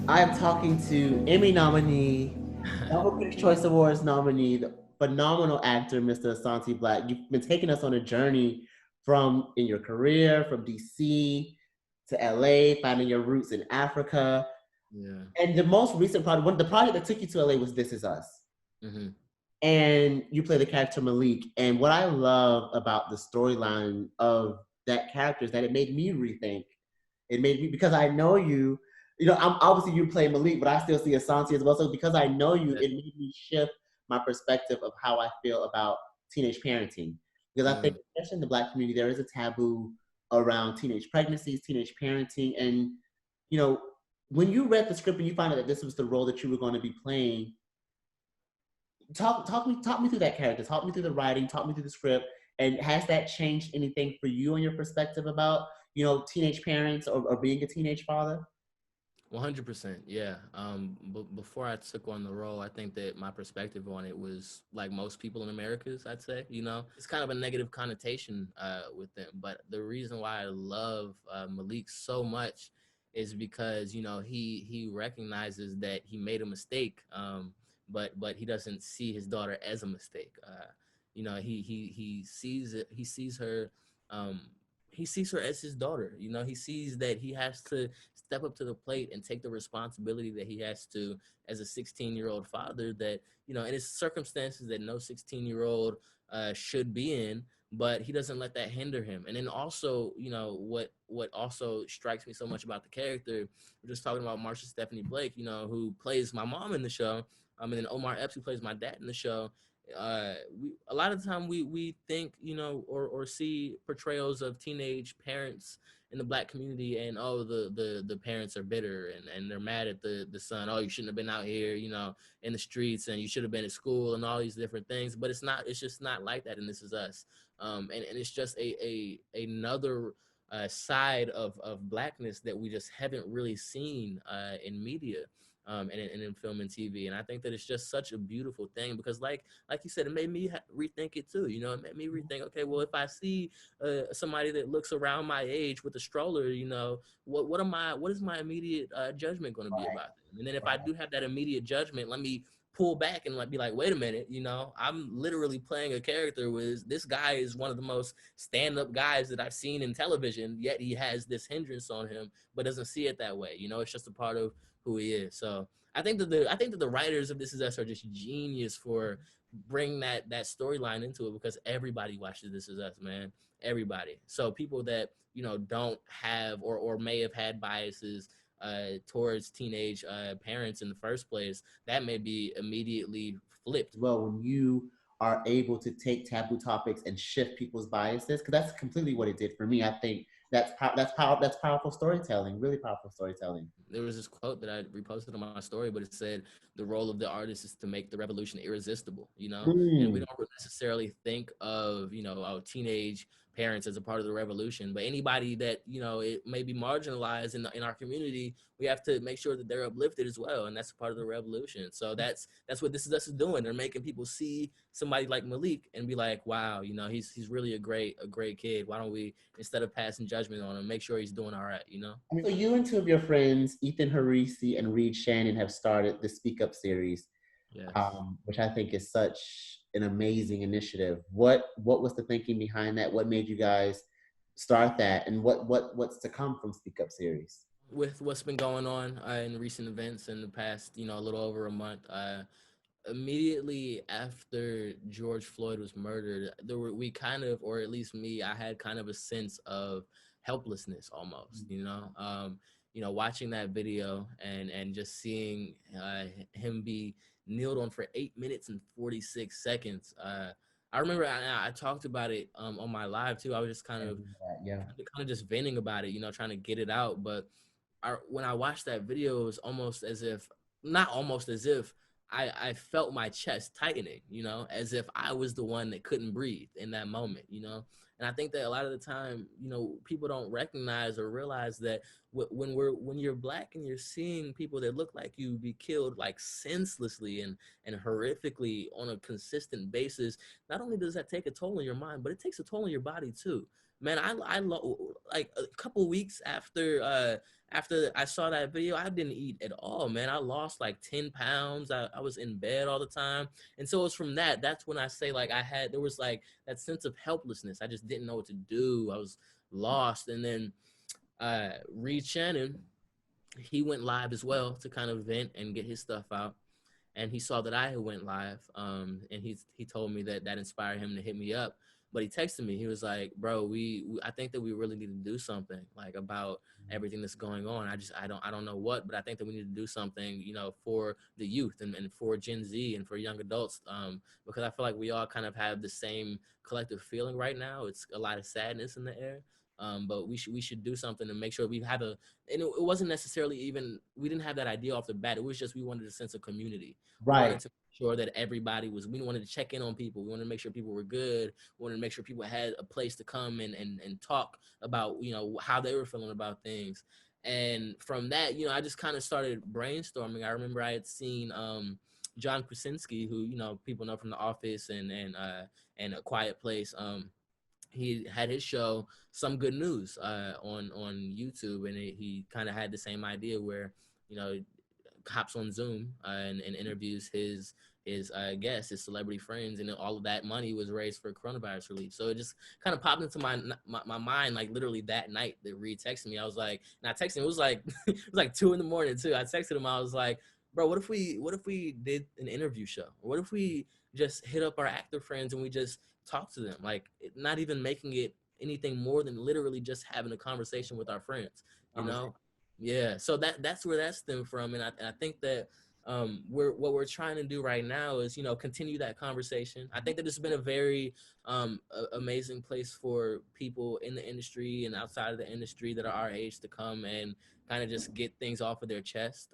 I am talking to Emmy nominee, Double Critics' Choice Awards nominee, the phenomenal actor, Mr. Asante Blackk. You've been taking us on a journey from in your career, from DC to LA, finding your roots in Africa. Yeah. And the most recent project, the project that took you to LA was This Is Us. Mm-hmm. And you play the character Malik. And what I love about the storyline of that character is that it made me rethink. It made me, because I know you, I'm obviously you play Malik, but I still see Asante as well. So because I know you, it made me shift my perspective of how I feel about teenage parenting. Because I think, especially in the Black community, there is a taboo around teenage pregnancies, teenage parenting. And, you know, when you read the script and you found out that this was the role that you were going to be playing, talk me through that character, talk me through the writing, talk me through the script, and has that changed anything for you and your perspective about teenage parents or being a teenage father? 100%. Yeah. But before I took on the role, I think that my perspective on it was like most people in America's, I'd say, it's kind of a negative connotation with them. But the reason why I love Malik so much is because, he recognizes that he made a mistake, but he doesn't see his daughter as a mistake. He sees it. He sees her as his daughter. He sees that he has to step up to the plate and take the responsibility that he has to as a 16-year-old father that, in his circumstances that no 16-year-old should be in, but he doesn't let that hinder him. And then also, what also strikes me so much about the character, we're just talking about Marsha Stephanie Blake, who plays my mom in the show, and then Omar Epps, who plays my dad in the show. A lot of the time we think, or see portrayals of teenage parents in the Black community, and the parents are bitter and they're mad at the son. Oh, you shouldn't have been out here, in the streets, and you should have been at school, and all these different things. But it's just not like that, and This Is Us. And it's just another side of Blackness that we just haven't really seen in media. And in film and TV. And I think that it's just such a beautiful thing because like you said, it made me rethink it too. It made me rethink, okay, well, if I see somebody that looks around my age with a stroller, what is my immediate judgment going to be about them? And then if I do have that immediate judgment, let me pull back and be like, wait a minute, I'm literally playing a character with this guy is one of the most stand-up guys that I've seen in television, yet he has this hindrance on him, but doesn't see it that way. It's just a part of who he is. So I think that the writers of This Is Us are just genius for bringing that storyline into it, because everybody watches This Is Us, man. Everybody. So people that don't have or may have had biases towards teenage parents in the first place, that may be immediately flipped. Well, when you are able to take taboo topics and shift people's biases, because that's completely what it did for me. I think that's powerful storytelling, really powerful storytelling. There was this quote that I reposted on my story, but it said the role of the artist is to make the revolution irresistible, and we don't necessarily think of, our teenage parents as a part of the revolution, but anybody that, it may be marginalized in our community, we have to make sure that they're uplifted as well. And that's a part of the revolution. So that's what This Is Us is doing. They're making people see somebody like Malik and be like, wow, he's really a great kid. Why don't we, instead of passing judgment on him, make sure he's doing all right, So you and two of your friends, Ethan Harisi and Reed Shannon, have started the Speak Up series, Yes. Which I think is such an amazing initiative. What was the thinking behind that? What made you guys start that, and what's to come from Speak Up series? With what's been going on in recent events in the past, a little over a month, immediately after George Floyd was murdered, we kind of, or at least me, I had kind of a sense of helplessness almost, watching that video and just seeing him be kneeled on for 8 minutes and 46 seconds. I remember I talked about it on my live too. I was just kind of just venting about it, trying to get it out. But when I watched that video, it was not almost as if I felt my chest tightening, you know, as if I was the one that couldn't breathe in that moment, you know. And I think that a lot of the time, you know, people don't recognize or realize that when you're Black and you're seeing people that look like you be killed like senselessly and horrifically on a consistent basis, not only does that take a toll on your mind, but it takes a toll on your body too. Man, like a couple weeks after I saw that video, I didn't eat at all, man. I lost like 10 pounds. I was in bed all the time. And so it was from that's when I say like there was like that sense of helplessness. I just didn't know what to do. I was lost. And then Reed Shannon, he went live as well to kind of vent and get his stuff out. And he saw that I had went live, and he told me that inspired him to hit me up. But he texted me. He was like, "Bro, I think that we really need to do something like about everything that's going on. I don't know what, but I think that we need to do something, you know, for the youth and for Gen Z and for young adults, because I feel like we all kind of have the same collective feeling right now. It's a lot of sadness in the air." But we should do something to make sure we have and it wasn't necessarily even, we didn't have that idea off the bat. It was just, we wanted a sense of community. We wanted to make sure that everybody we wanted to check in on people. We wanted to make sure people were good. We wanted to make sure people had a place to come and talk about, you know, how they were feeling about things. And from that, you know, I just kind of started brainstorming. I remember I had seen John Krasinski, who, you know, people know from The Office and A Quiet Place. He had his show Some Good News on YouTube, and he kind of had the same idea where, you know, hops on Zoom and interviews his guests, his celebrity friends, and all of that money was raised for coronavirus relief. So it just kind of popped into my mind, like literally that night that Reed texted me. I was like, and I texted him, it was like it was like 2 a.m. too. I texted him, I was like, bro, what if we did an interview show? What if we just hit up our actor friends and we just talk to them, like not even making it anything more than literally just having a conversation with our friends, you know? Yeah. So that's where that stemmed from. And I think that what we're trying to do right now is, you know, continue that conversation. I think that it's been a very amazing place for people in the industry and outside of the industry that are our age to come and kind of just get things off of their chest.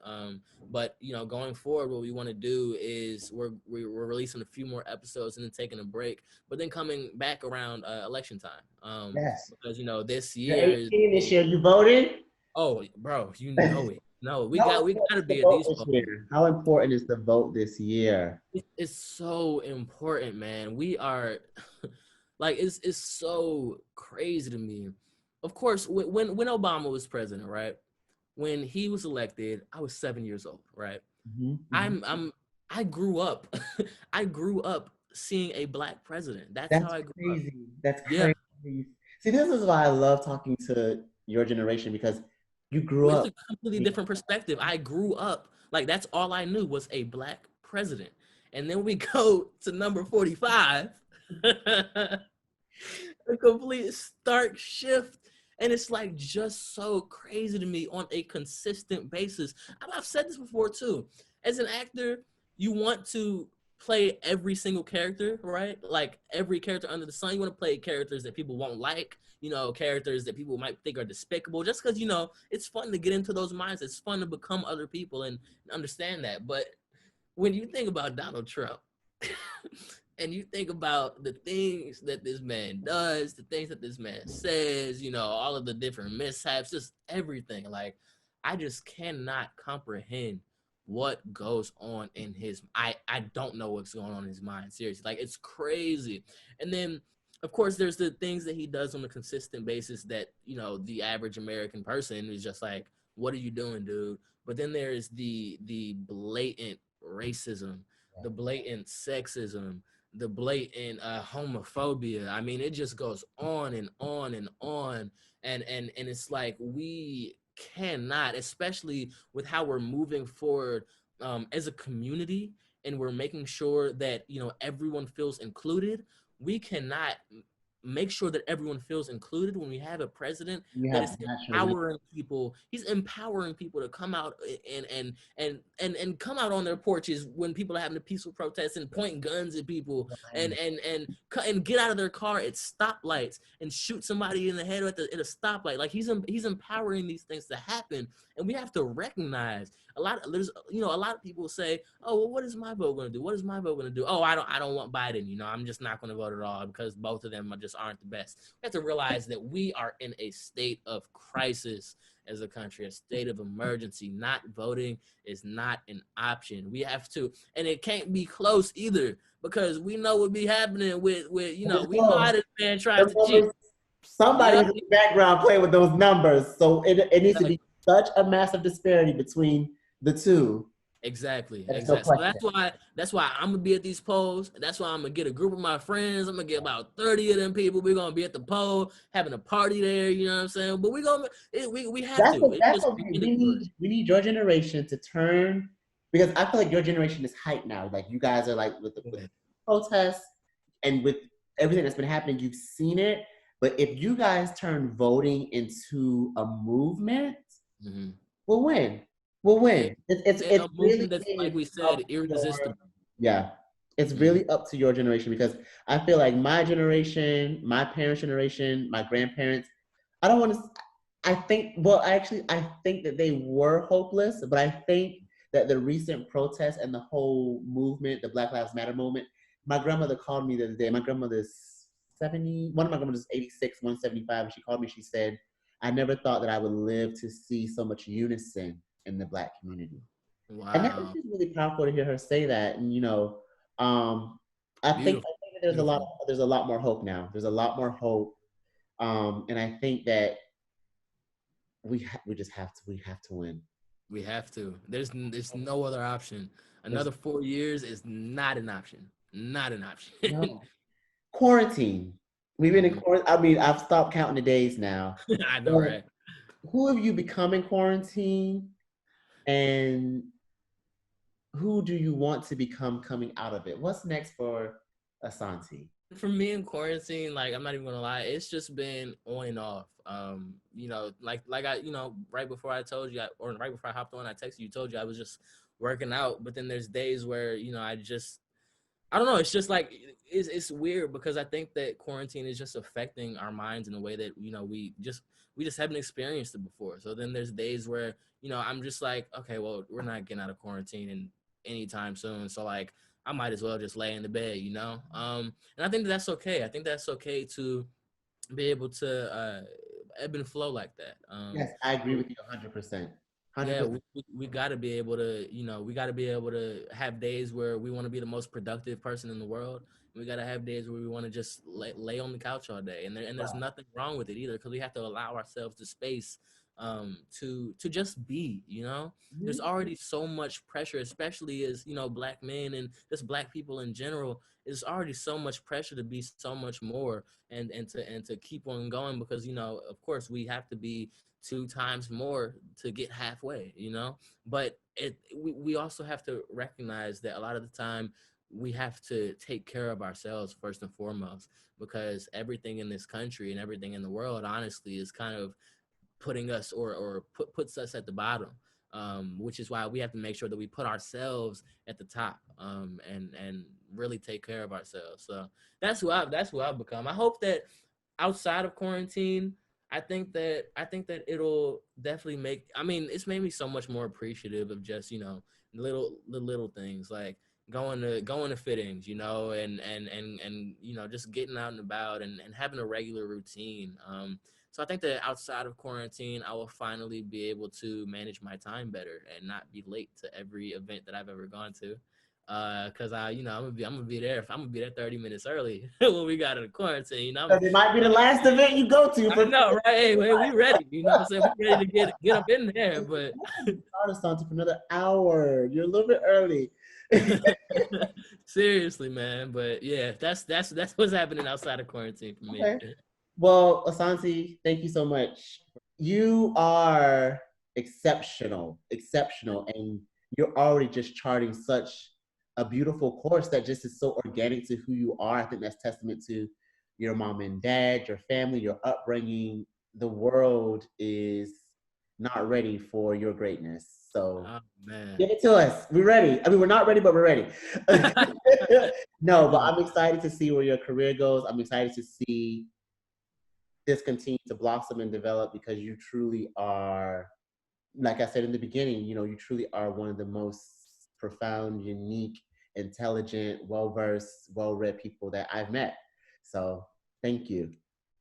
But, you know, going forward, what we want to do is we're releasing a few more episodes and then taking a break, but then coming back around election time. Yes. Because, you know, this You're year 18 this year. You voted? oh, bro, you know it. No, we got to be The at vote these this polls. year? How important is the vote this year? It's so important, man. We are like it's so crazy to me. Of course, when Obama was president, right? When he was elected, I was 7 years old, right? I grew up I grew up seeing a Black president. That's how That's I grew up. crazy. That's Yeah. crazy. See, this is why I love talking to your generation, because you grew It's up. a completely different perspective. I grew up like that's all I knew was a Black president. And then we go to number 45. A complete stark shift. And it's like just so crazy to me on a consistent basis. I've said this before too. As an actor, you want to play every single character, right? Like every character under the sun. You want to play characters that people won't like, you know, characters that people might think are despicable, just because, you know, it's fun to get into those minds. It's fun to become other people and understand that. But when you think about Donald Trump and you think about the things that this man does, the things that this man says, you know, all of the different mishaps, just everything, like I just cannot comprehend what goes on in his I don't know what's going on in his mind, seriously. Like it's crazy. And then of course there's the things that he does on a consistent basis that, you know, the average American person is just like, what are you doing, dude? But then there's the blatant racism, the blatant sexism, the blatant homophobia. I mean, it just goes on and on and on. And it's like we cannot, especially with how we're moving forward as a community, and we're making sure that, you know, everyone feels included. We cannot make sure that everyone feels included. When we have a president You that have is naturally. empowering people, he's empowering people to come out and come out on their porches when people are having a peaceful protest and point guns at people and get out of their car at stoplights and shoot somebody in the head at a stoplight. Like he's empowering these things to happen, and we have to recognize a lot of people say, oh, well, what is my vote going to do? What is my vote going to do? Oh, I don't want Biden. I'm just not going to vote at all because both of them just aren't the best. We have to realize that we are in a state of crisis as a country, a state of emergency. Not voting is not an option. We have to, and it can't be close either, because we know what be happening with we know how this man tries to cheat. Somebody in the background playing with those numbers. So it needs to be such a massive disparity between the two. Exactly. No So that's why I'm gonna be at these polls. That's why I'm gonna get a group of my friends. I'm gonna get about 30 of them people. We're gonna be at the poll, having a party there. You know what I'm saying? But we have to. We need your generation to turn, because I feel like your generation is hyped now. Like you guys are like with the protests and with everything that's been happening, you've seen it. But if you guys turn voting into a movement, we'll win. We'll win. It's really, that's, like we said, irresistible. Yeah. It's really up to your generation, because I feel like my generation, my parents' generation, my grandparents, I think that they were hopeless, but I think that the recent protests and the whole movement, the Black Lives Matter movement, my grandmother called me the other day. My grandmother's 70, one of my grandmothers is 86, 175, and she called me, she said, I never thought that I would live to see so much unison in the Black community. Wow. And that was just really powerful to hear her say that. And I think that there's a lot more hope now. There's a lot more hope. And I think that we have to win. We have to. There's no other option. Another 4 years is not an option. Not an option. No. Quarantine. We've been in quarantine. I mean, I've stopped counting the days now. I know, right? Who have you become in quarantine? And who do you want to become coming out of it? What's next for Asante? For me in quarantine, like, I'm not even gonna lie, it's just been on and off. Like I, right before I told you, or right before I hopped on, I texted you, told you I was just working out. But then there's days where, I don't know. It's just like, it's weird, because I think that quarantine is just affecting our minds in a way that, we just haven't experienced it before. So then there's days where, I'm just like, okay, well, we're not getting out of quarantine anytime soon. So like, I might as well just lay in the bed, and I think that's okay. I think that's okay to be able to ebb and flow like that. Yes, I agree with you 100%. 100%. Yeah, we got to be able to, we got to be able to have days where we want to be the most productive person in the world. We got to have days where we want to just lay on the couch all day. And there's nothing wrong with it either, because we have to allow ourselves the space to just be, There's already so much pressure, especially as, Black men and just Black people in general. There's already so much pressure to be so much more and to keep on going, because, of course we have to be 2 times more to get halfway, but we also have to recognize that a lot of the time we have to take care of ourselves first and foremost, because everything in this country and everything in the world, honestly, is kind of putting us or puts us at the bottom, which is why we have to make sure that we put ourselves at the top, and really take care of ourselves. So that's who I've become. I hope that outside of quarantine, I think that it'll definitely it's made me so much more appreciative of just, the little things, like going to fittings, and just getting out and about and having a regular routine. So I think that outside of quarantine, I will finally be able to manage my time better and not be late to every event that I've ever gone to. Cause I'm gonna be there 30 minutes early when we got in the quarantine. It might be the last event you go to. I know, right? Hey, we ready. You know what I'm saying? We ready to get up in there, but Asante for another hour. You're a little bit early. Seriously, man. But yeah, that's what's happening outside of quarantine for me. Okay. Well, Asante, thank you so much. You are exceptional, and you're already just charting such a beautiful course that just is so organic to who you are. I think that's testament to your mom and dad, your family, your upbringing, the world is not ready for your greatness. So Oh man. give it to us. We're ready. I mean, we're not ready, but we're ready. No, but I'm excited to see where your career goes. I'm excited to see this continue to blossom and develop because you truly are, like I said in the beginning, you truly are one of the most profound, unique, intelligent, well-versed, well-read people that I've met. So thank you.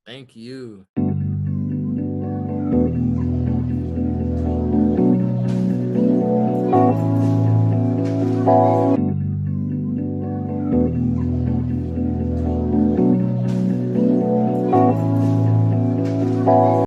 Thank you.